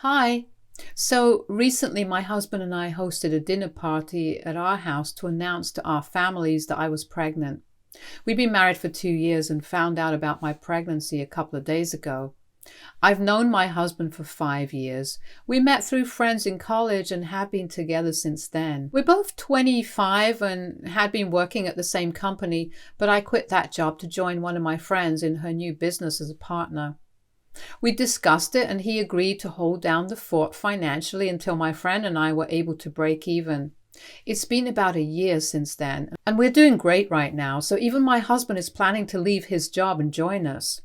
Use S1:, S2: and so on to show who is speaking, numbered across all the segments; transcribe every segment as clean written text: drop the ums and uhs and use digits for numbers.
S1: Hi. So recently, my husband and I hosted a dinner party at our house to announce to our families that I was pregnant. We'd been married for 2 years and found out about my pregnancy a couple of days ago. I've known my husband for 5 years. We met through friends in college and have been together since then. We're both 25 and had been working at the same company, but I quit that job to join one of my friends in her new business as a partner. We discussed it and he agreed to hold down the fort financially until my friend and I were able to break even. It's been about a year since then, and we're doing great right now, so even my husband is planning to leave his job and join us.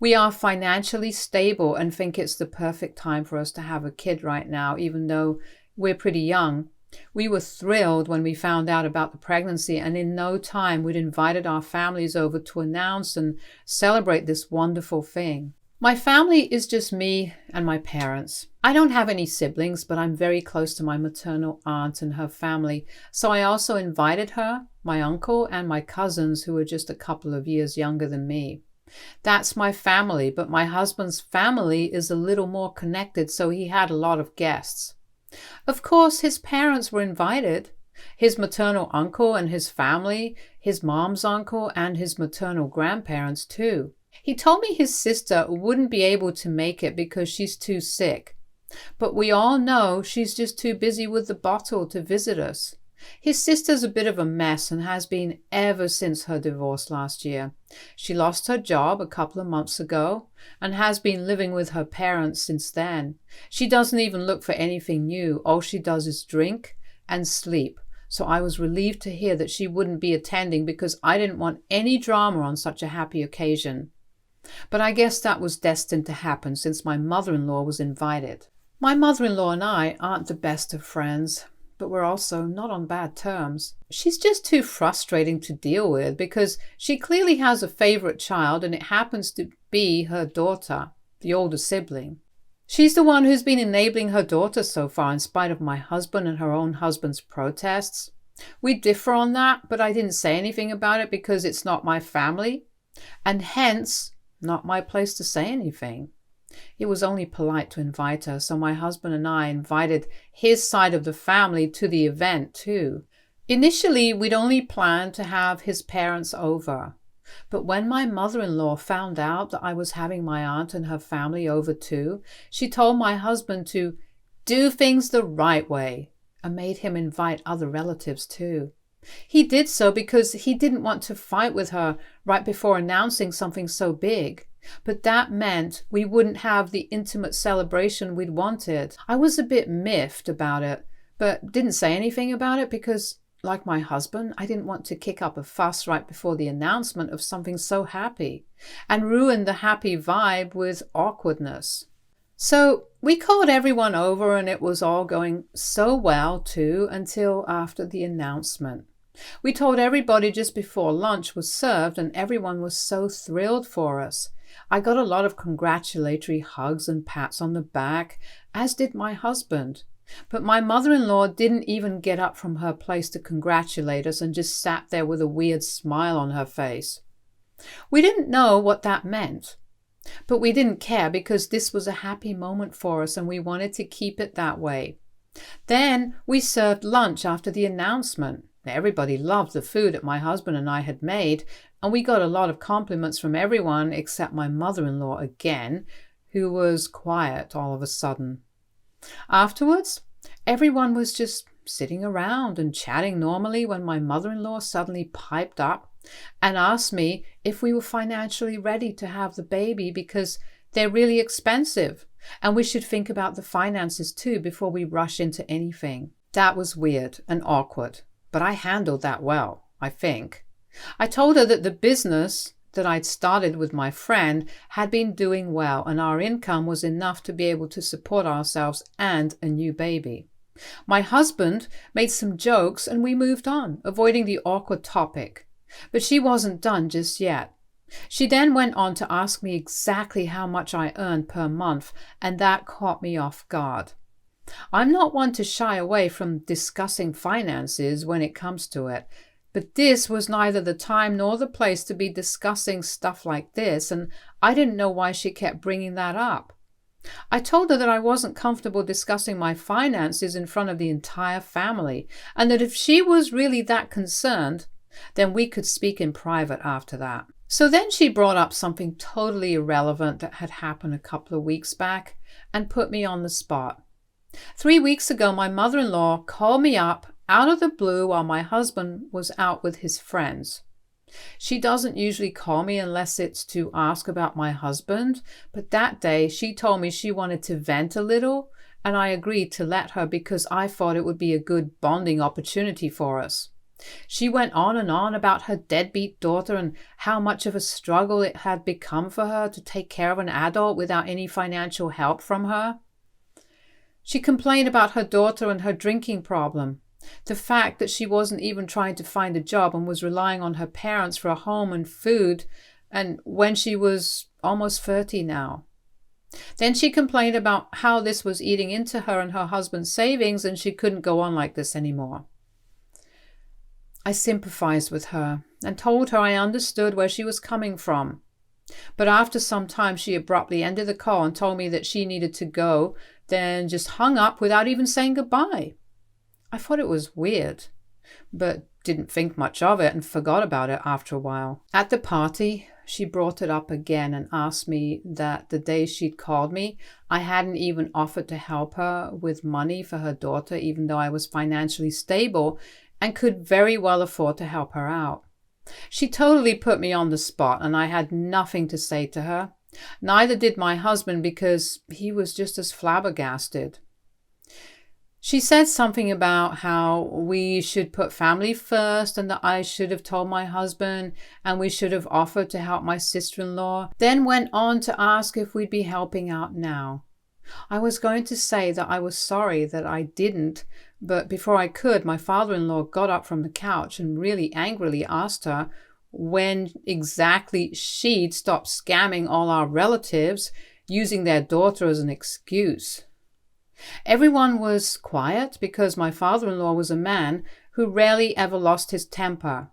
S1: We are financially stable and think it's the perfect time for us to have a kid right now, even though we're pretty young. We were thrilled when we found out about the pregnancy, and in no time we'd invited our families over to announce and celebrate this wonderful thing. My family is just me and my parents. I don't have any siblings, but I'm very close to my maternal aunt and her family, so I also invited her, my uncle, and my cousins who are just a couple of years younger than me. That's my family, but my husband's family is a little more connected, so he had a lot of guests. Of course, his parents were invited. His maternal uncle and his family, his mom's uncle, and his maternal grandparents too. He told me his sister wouldn't be able to make it because she's too sick. But we all know she's just too busy with the bottle to visit us. His sister's a bit of a mess and has been ever since her divorce last year. She lost her job a couple of months ago and has been living with her parents since then. She doesn't even look for anything new. All she does is drink and sleep. So I was relieved to hear that she wouldn't be attending because I didn't want any drama on such a happy occasion. But I guess that was destined to happen since my mother-in-law was invited. My mother-in-law and I aren't the best of friends, but we're also not on bad terms. She's just too frustrating to deal with because she clearly has a favorite child and it happens to be her daughter, the older sibling. She's the one who's been enabling her daughter so far in spite of my husband and her own husband's protests. We differ on that, but I didn't say anything about it because it's not my family, and hence not my place to say anything. It was only polite to invite her, so my husband and I invited his side of the family to the event too. Initially, we'd only planned to have his parents over, but when my mother-in-law found out that I was having my aunt and her family over too, she told my husband to do things the right way and made him invite other relatives too. He did so because he didn't want to fight with her right before announcing something so big. But that meant we wouldn't have the intimate celebration we'd wanted. I was a bit miffed about it, but didn't say anything about it because, like my husband, I didn't want to kick up a fuss right before the announcement of something so happy and ruin the happy vibe with awkwardness. So we called everyone over and it was all going so well too until after the announcement. We told everybody just before lunch was served and everyone was so thrilled for us. I got a lot of congratulatory hugs and pats on the back, as did my husband. But my mother-in-law didn't even get up from her place to congratulate us and just sat there with a weird smile on her face. We didn't know what that meant. But we didn't care because this was a happy moment for us and we wanted to keep it that way. Then we served lunch after the announcement. Everybody loved the food that my husband and I had made, and we got a lot of compliments from everyone except my mother-in-law again, who was quiet all of a sudden. Afterwards, everyone was just sitting around and chatting normally when my mother-in-law suddenly piped up and asked me if we were financially ready to have the baby because they're really expensive and we should think about the finances too before we rush into anything. That was weird and awkward, but I handled that well, I think. I told her that the business that I'd started with my friend had been doing well and our income was enough to be able to support ourselves and a new baby. My husband made some jokes and we moved on, avoiding the awkward topic. But she wasn't done just yet. She then went on to ask me exactly how much I earned per month, and that caught me off guard. I'm not one to shy away from discussing finances when it comes to it, but this was neither the time nor the place to be discussing stuff like this, and I didn't know why she kept bringing that up. I told her that I wasn't comfortable discussing my finances in front of the entire family, and that if she was really that concerned, then we could speak in private after that. So then she brought up something totally irrelevant that had happened a couple of weeks back and put me on the spot. 3 weeks ago, my mother-in-law called me up out of the blue while my husband was out with his friends. She doesn't usually call me unless it's to ask about my husband, but that day she told me she wanted to vent a little, and I agreed to let her because I thought it would be a good bonding opportunity for us. She went on and on about her deadbeat daughter and how much of a struggle it had become for her to take care of an adult without any financial help from her. She complained about her daughter and her drinking problem. The fact that she wasn't even trying to find a job and was relying on her parents for a home and food, and when she was almost 30 now. Then she complained about how this was eating into her and her husband's savings, and she couldn't go on like this anymore. I sympathized with her and told her I understood where she was coming from. But after some time, she abruptly ended the call and told me that she needed to go, then just hung up without even saying goodbye. I thought it was weird, but didn't think much of it and forgot about it after a while. At the party, she brought it up again and asked me that the day she'd called me, I hadn't even offered to help her with money for her daughter, even though I was financially stable and could very well afford to help her out. She totally put me on the spot, and I had nothing to say to her. Neither did my husband, because he was just as flabbergasted. She said something about how we should put family first and that I should have told my husband and we should have offered to help my sister-in-law, then went on to ask if we'd be helping out now. I was going to say that I was sorry that I didn't, but before I could, my father-in-law got up from the couch and really angrily asked her when exactly she'd stopped scamming all our relatives, using their daughter as an excuse. Everyone was quiet because my father-in-law was a man who rarely ever lost his temper.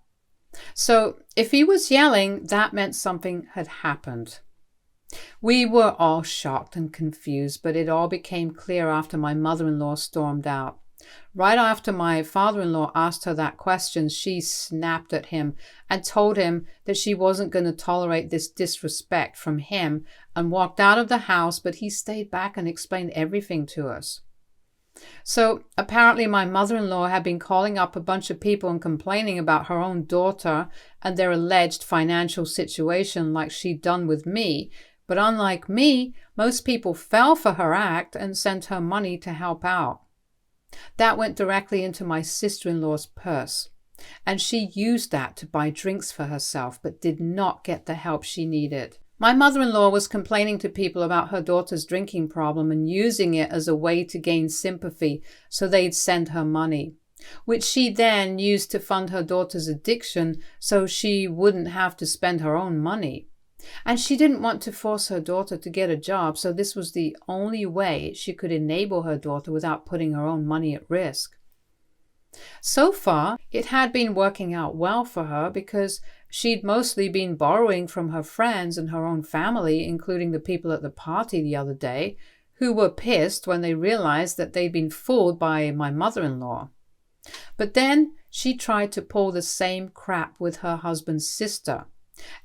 S1: So if he was yelling, that meant something had happened. We were all shocked and confused, but it all became clear after my mother-in-law stormed out. Right after my father-in-law asked her that question, she snapped at him and told him that she wasn't going to tolerate this disrespect from him and walked out of the house, but he stayed back and explained everything to us. So apparently my mother-in-law had been calling up a bunch of people and complaining about her own daughter and their alleged financial situation like she'd done with me, but unlike me, most people fell for her act and sent her money to help out. That went directly into my sister-in-law's purse, and she used that to buy drinks for herself, but did not get the help she needed. My mother-in-law was complaining to people about her daughter's drinking problem and using it as a way to gain sympathy so they'd send her money, which she then used to fund her daughter's addiction so she wouldn't have to spend her own money. And she didn't want to force her daughter to get a job, so this was the only way she could enable her daughter without putting her own money at risk. So far, it had been working out well for her because she'd mostly been borrowing from her friends and her own family, including the people at the party the other day, who were pissed when they realized that they'd been fooled by my mother-in-law. But then she tried to pull the same crap with her husband's sister.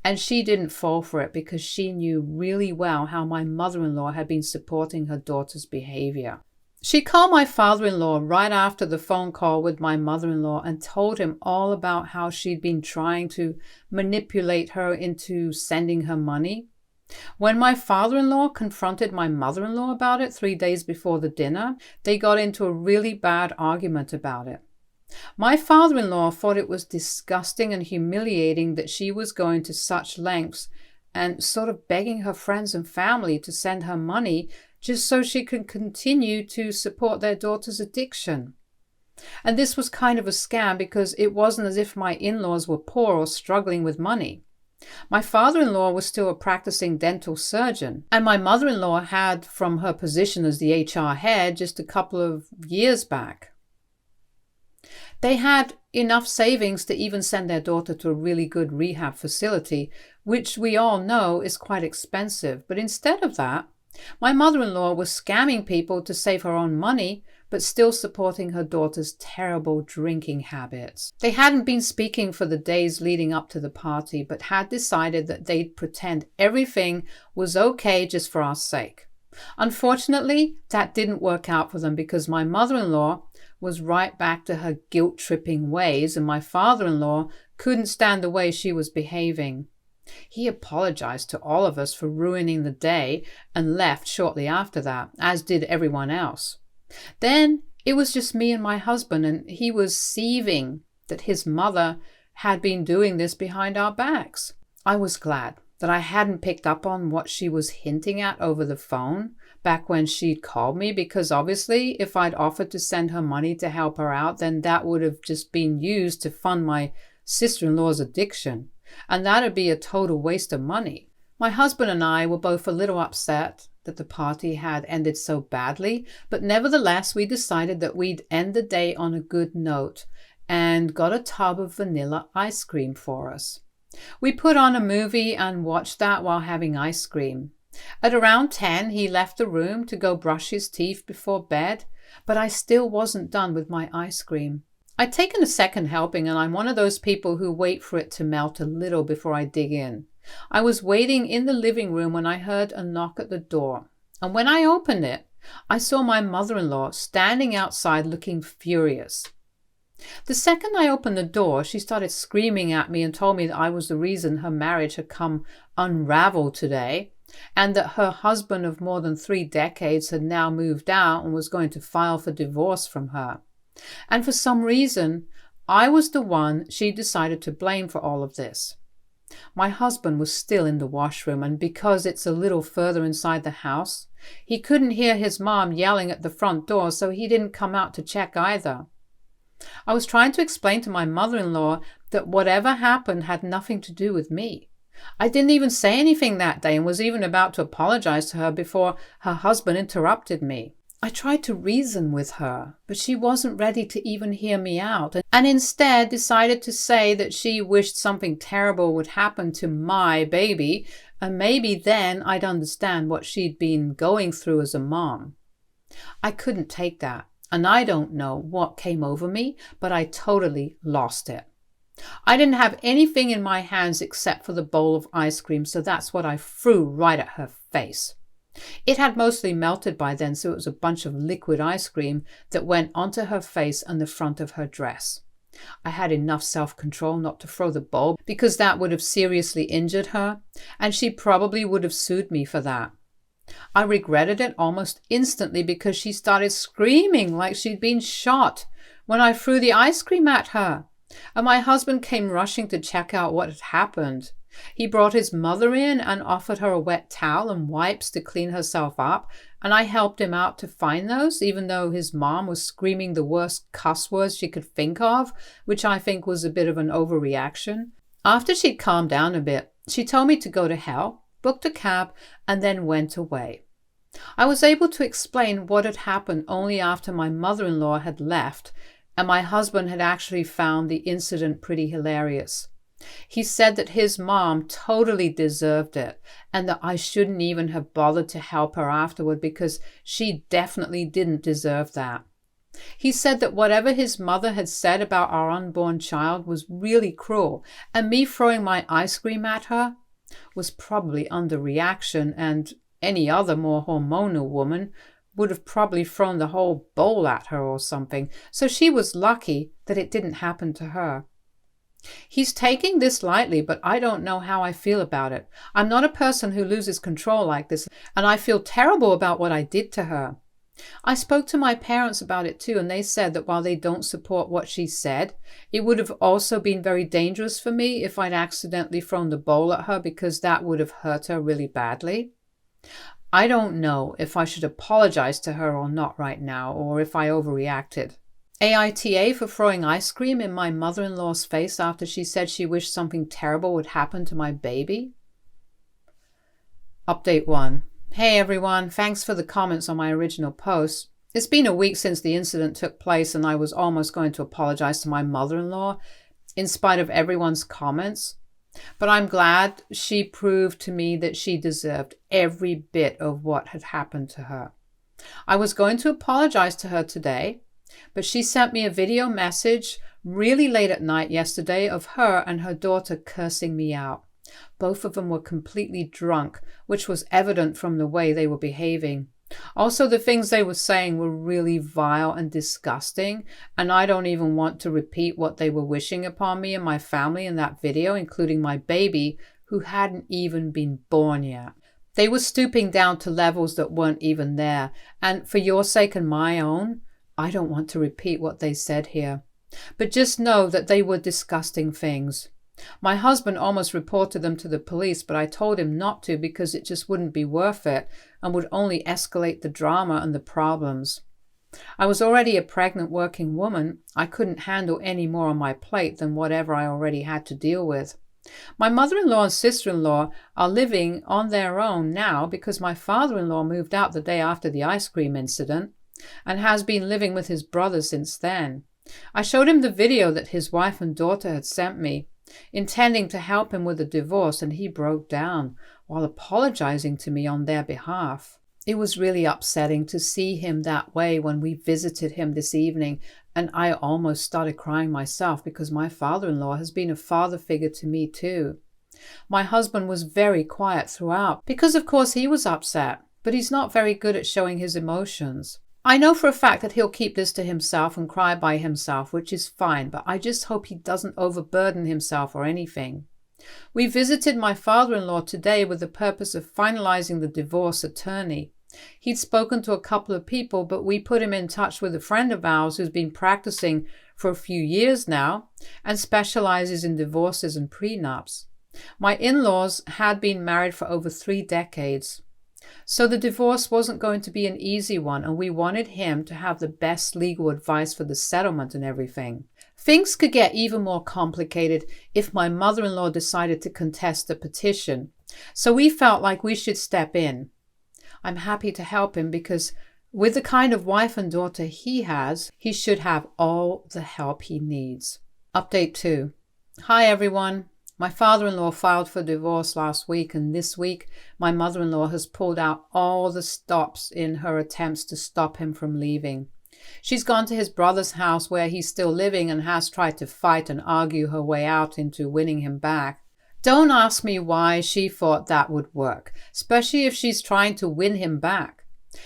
S1: And she didn't fall for it because she knew really well how my mother-in-law had been supporting her daughter's behavior. She called my father-in-law right after the phone call with my mother-in-law and told him all about how she'd been trying to manipulate her into sending her money. When my father-in-law confronted my mother-in-law about it 3 days before the dinner, they got into a really bad argument about it. My father-in-law thought it was disgusting and humiliating that she was going to such lengths and sort of begging her friends and family to send her money just so she could continue to support their daughter's addiction. And this was kind of a scam because it wasn't as if my in-laws were poor or struggling with money. My father-in-law was still a practicing dental surgeon, and my mother-in-law had from her position as the HR head just a couple of years back. They had enough savings to even send their daughter to a really good rehab facility, which we all know is quite expensive. But instead of that, My mother-in-law was scamming people to save her own money, but still supporting her daughter's terrible drinking habits. They hadn't been speaking for the days leading up to the party, but had decided that they'd pretend everything was okay just for our sake. Unfortunately, that didn't work out for them because my mother-in-law was right back to her guilt-tripping ways, and my father-in-law couldn't stand the way she was behaving. He apologized to all of us for ruining the day and left shortly after that, as did everyone else. Then it was just me and my husband, and he was seething that his mother had been doing this behind our backs. I was glad that I hadn't picked up on what she was hinting at over the phone back when she'd called me, because obviously if I'd offered to send her money to help her out, then that would have just been used to fund my sister-in-law's addiction, and that'd be a total waste of money. My husband and I were both a little upset that the party had ended so badly, but nevertheless we decided that we'd end the day on a good note and got a tub of vanilla ice cream for us. We put on a movie and watched that while having ice cream. At around 10, he left the room to go brush his teeth before bed, but I still wasn't done with my ice cream. I'd taken a second helping, and I'm one of those people who wait for it to melt a little before I dig in. I was waiting in the living room when I heard a knock at the door, and when I opened it, I saw my mother-in-law standing outside looking furious. The second I opened the door, she started screaming at me and told me that I was the reason her marriage had come unraveled today, and that her husband of more than 3 decades had now moved out and was going to file for divorce from her. And for some reason, I was the one she decided to blame for all of this. My husband was still in the washroom, and because it's a little further inside the house, he couldn't hear his mom yelling at the front door, so he didn't come out to check either. I was trying to explain to my mother-in-law that whatever happened had nothing to do with me. I didn't even say anything that day and was even about to apologize to her before her husband interrupted me. I tried to reason with her, but she wasn't ready to even hear me out, and instead decided to say that she wished something terrible would happen to my baby, and maybe then I'd understand what she'd been going through as a mom. I couldn't take that, and I don't know what came over me, but I totally lost it. I didn't have anything in my hands except for the bowl of ice cream, so that's what I threw right at her face. It had mostly melted by then, so it was a bunch of liquid ice cream that went onto her face and the front of her dress. I had enough self-control not to throw the bowl, because that would have seriously injured her, and she probably would have sued me for that. I regretted it almost instantly because she started screaming like she'd been shot when I threw the ice cream at her, and my husband came rushing to check out what had happened. He brought his mother in and offered her a wet towel and wipes to clean herself up, and I helped him out to find those, even though his mom was screaming the worst cuss words she could think of, which I think was a bit of an overreaction. After she'd calmed down a bit, she told me to go to hell, booked a cab, and then went away. I was able to explain what had happened only after my mother-in-law had left, and my husband had actually found the incident pretty hilarious. He said that his mom totally deserved it, and that I shouldn't even have bothered to help her afterward because she definitely didn't deserve that. He said that whatever his mother had said about our unborn child was really cruel, and me throwing my ice cream at her was probably underreaction, and any other more hormonal woman would have probably thrown the whole bowl at her or something, so she was lucky that it didn't happen to her. He's taking this lightly, but I don't know how I feel about it. I'm not a person who loses control like this, and I feel terrible about what I did to her. I spoke to my parents about it too, and they said that while they don't support what she said, it would have also been very dangerous for me if I'd accidentally thrown the bowl at her, because that would have hurt her really badly. I don't know if I should apologize to her or not right now, or if I overreacted. AITA for throwing ice cream in my mother-in-law's face after she said she wished something terrible would happen to my baby. Update 1. Hey everyone, thanks for the comments on my original post. It's been a week since the incident took place, and I was almost going to apologize to my mother-in-law in spite of everyone's comments. But I'm glad she proved to me that she deserved every bit of what had happened to her. I was going to apologize to her today, but she sent me a video message really late at night yesterday of her and her daughter cursing me out. Both of them were completely drunk, which was evident from the way they were behaving. Also, the things they were saying were really vile and disgusting, and I don't even want to repeat what they were wishing upon me and my family in that video, including my baby, who hadn't even been born yet. They were stooping down to levels that weren't even there, and for your sake and my own, I don't want to repeat what they said here. But just know that they were disgusting things. My husband almost reported them to the police, but I told him not to because it just wouldn't be worth it and would only escalate the drama and the problems. I was already a pregnant working woman. I couldn't handle any more on my plate than whatever I already had to deal with. My mother-in-law and sister-in-law are living on their own now because my father-in-law moved out the day after the ice cream incident and has been living with his brother since then. I showed him the video that his wife and daughter had sent me, intending to help him with the divorce, and he broke down while apologizing to me on their behalf. It was really upsetting to see him that way when we visited him this evening, and I almost started crying myself because my father-in-law has been a father figure to me too. My husband was very quiet throughout because of course he was upset, but he's not very good at showing his emotions. I know for a fact that he'll keep this to himself and cry by himself, which is fine, but I just hope he doesn't overburden himself or anything. We visited my father-in-law today with the purpose of finalizing the divorce attorney. He'd spoken to a couple of people, but we put him in touch with a friend of ours who's been practicing for a few years now and specializes in divorces and prenups. My in-laws had been married for over 3 decades. So the divorce wasn't going to be an easy one, and we wanted him to have the best legal advice for the settlement and everything. Things could get even more complicated if my mother-in-law decided to contest the petition, so we felt like we should step in. I'm happy to help him because with the kind of wife and daughter he has, he should have all the help he needs. Update 2. Hi everyone. My father-in-law filed for divorce last week, and this week my mother-in-law has pulled out all the stops in her attempts to stop him from leaving. She's gone to his brother's house where he's still living and has tried to fight and argue her way out into winning him back. Don't ask me why she thought that would work, especially if she's trying to win him back.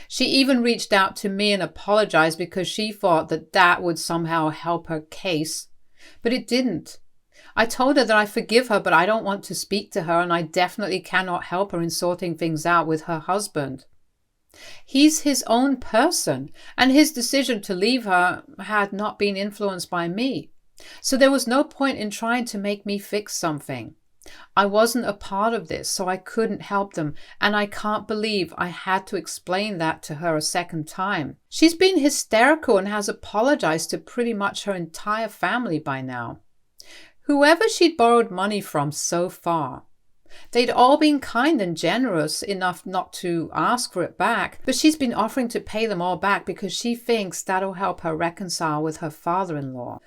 S1: She even reached out to me and apologized because she thought that that would somehow help her case, but it didn't. I told her that I forgive her, but I don't want to speak to her, and I definitely cannot help her in sorting things out with her husband. He's his own person, and his decision to leave her had not been influenced by me. So there was no point in trying to make me fix something. I wasn't a part of this, so I couldn't help them, and I can't believe I had to explain that to her a second time. She's been hysterical and has apologized to pretty much her entire family by now. Whoever she'd borrowed money from so far. They'd all been kind and generous enough not to ask for it back, but she's been offering to pay them all back because she thinks that'll help her reconcile with her father-in-law.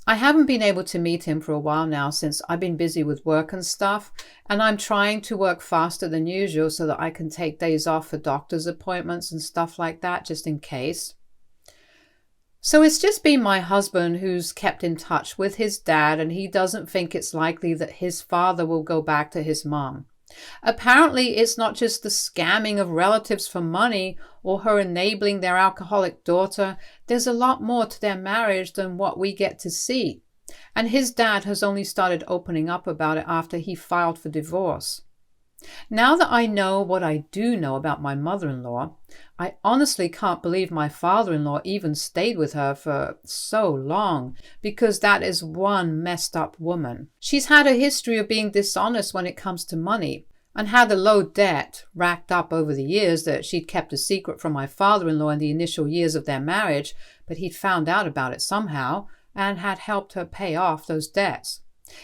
S1: I haven't been able to meet him for a while now since I've been busy with work and stuff, and I'm trying to work faster than usual so that I can take days off for doctor's appointments and stuff like that just in case. So it's just been my husband who's kept in touch with his dad, and he doesn't think it's likely that his father will go back to his mom. Apparently, it's not just the scamming of relatives for money or her enabling their alcoholic daughter. There's a lot more to their marriage than what we get to see. And his dad has only started opening up about it after he filed for divorce. Now that I know what I do know about my mother-in-law, I honestly can't believe my father-in-law even stayed with her for so long, because that is one messed up woman. She's had a history of being dishonest when it comes to money, and had a low debt racked up over the years that she'd kept a secret from my father-in-law in the initial years of their marriage, but he'd found out about it somehow and had helped her pay off those debts.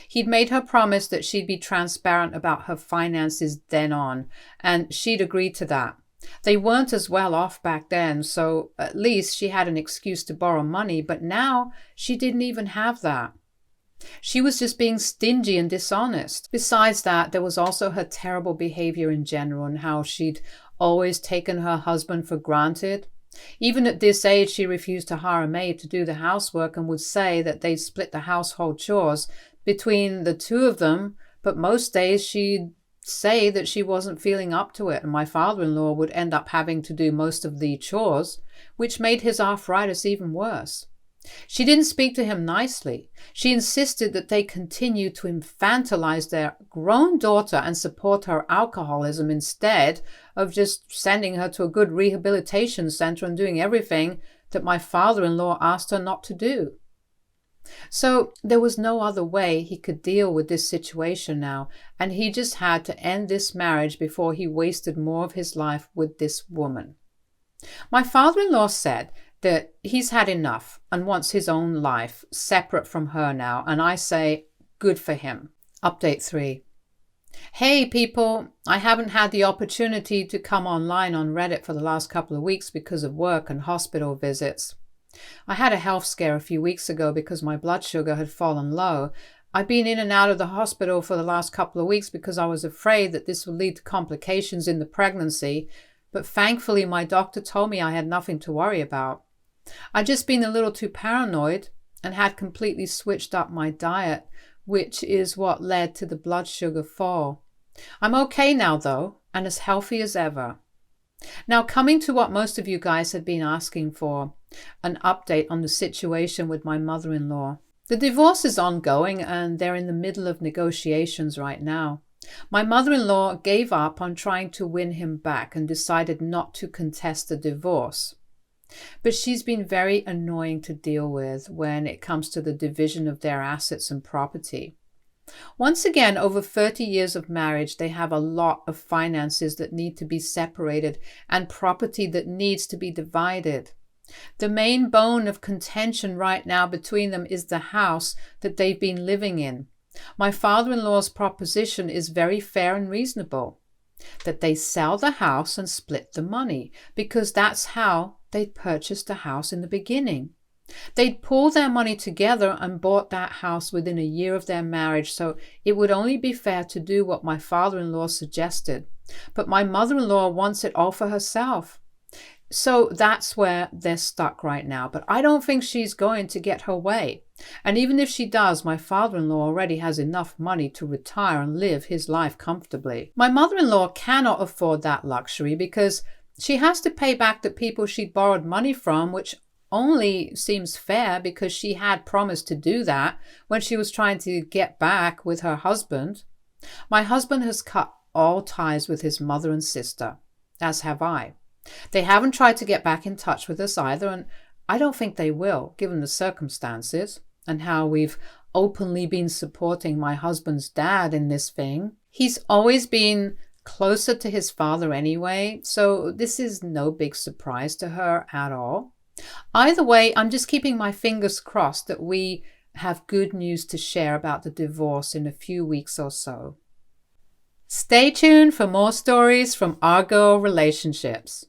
S1: He'd made her promise that she'd be transparent about her finances then on, and she'd agreed to that. They weren't as well off back then, so at least she had an excuse to borrow money, but now she didn't even have that. She was just being stingy and dishonest. Besides that, there was also her terrible behavior in general and how she'd always taken her husband for granted. Even at this age, she refused to hire a maid to do the housework and would say that they'd split the household chores between the two of them, but most days she'd say that she wasn't feeling up to it, and my father-in-law would end up having to do most of the chores, which made his arthritis even worse. She didn't speak to him nicely. She insisted that they continue to infantilize their grown daughter and support her alcoholism instead of just sending her to a good rehabilitation center and doing everything that my father-in-law asked her not to do. So there was no other way he could deal with this situation now, and he just had to end this marriage before he wasted more of his life with this woman. My father-in-law said that he's had enough and wants his own life separate from her now, and I say, good for him. Update 3. Hey people, I haven't had the opportunity to come online on Reddit for the last couple of weeks because of work and hospital visits. I had a health scare a few weeks ago because my blood sugar had fallen low. I've been in and out of the hospital for the last couple of weeks because I was afraid that this would lead to complications in the pregnancy, but thankfully my doctor told me I had nothing to worry about. I'd just been a little too paranoid and had completely switched up my diet, which is what led to the blood sugar fall. I'm okay now though, and as healthy as ever. Now, coming to what most of you guys had been asking for, an update on the situation with my mother-in-law. The divorce is ongoing and they're in the middle of negotiations right now. My mother-in-law gave up on trying to win him back and decided not to contest the divorce. But she's been very annoying to deal with when it comes to the division of their assets and property. Once again, over 30 years of marriage, they have a lot of finances that need to be separated and property that needs to be divided. The main bone of contention right now between them is the house that they've been living in. My father-in-law's proposition is very fair and reasonable, that they sell the house and split the money, because that's how they'd purchased the house in the beginning. They'd pulled their money together and bought that house within a year of their marriage, so it would only be fair to do what my father-in-law suggested. But my mother-in-law wants it all for herself. So that's where they're stuck right now. But I don't think she's going to get her way. And even if she does, my father-in-law already has enough money to retire and live his life comfortably. My mother-in-law cannot afford that luxury because she has to pay back the people she'd borrowed money from, which only seems fair because she had promised to do that when she was trying to get back with her husband. My husband has cut all ties with his mother and sister, as have I. They haven't tried to get back in touch with us either, and I don't think they will, given the circumstances and how we've openly been supporting my husband's dad in this thing. He's always been closer to his father anyway, so this is no big surprise to her at all. Either way, I'm just keeping my fingers crossed that we have good news to share about the divorce in a few weeks or so. Stay tuned for more stories from Our Girl Relationships.